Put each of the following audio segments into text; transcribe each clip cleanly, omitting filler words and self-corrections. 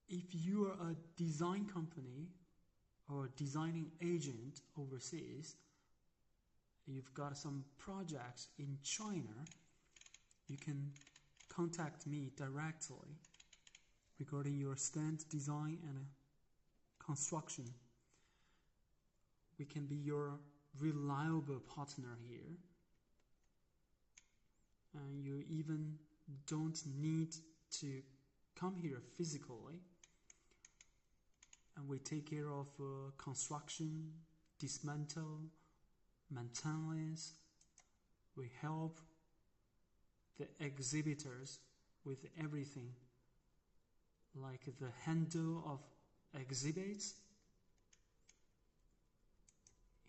if you are a design company or designing agent overseas, you've got some projects in China, you can contact me directly regarding your stand design and construction. We can be your reliable partner here. And you even don't need to come here physically. And we take care of construction, dismantle, maintenance. We help the exhibitors with everything, like the handle of exhibits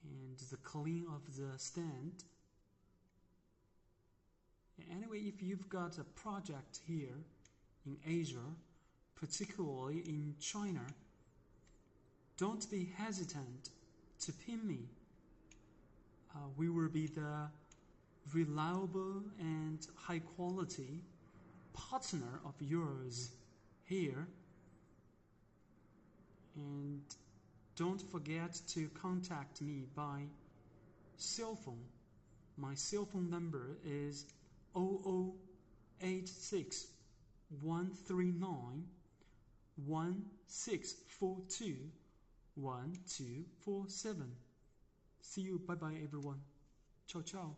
and the clean of the stand. Anyway, if you've got a project here in Asia, particularly in China, don't be hesitant to pin me. We will be the reliable and high quality partner of yours here. And don't forget to contact me by cell phone. My cell phone number is 0086 139 1642 1247. See you. Bye bye, everyone. Ciao, ciao.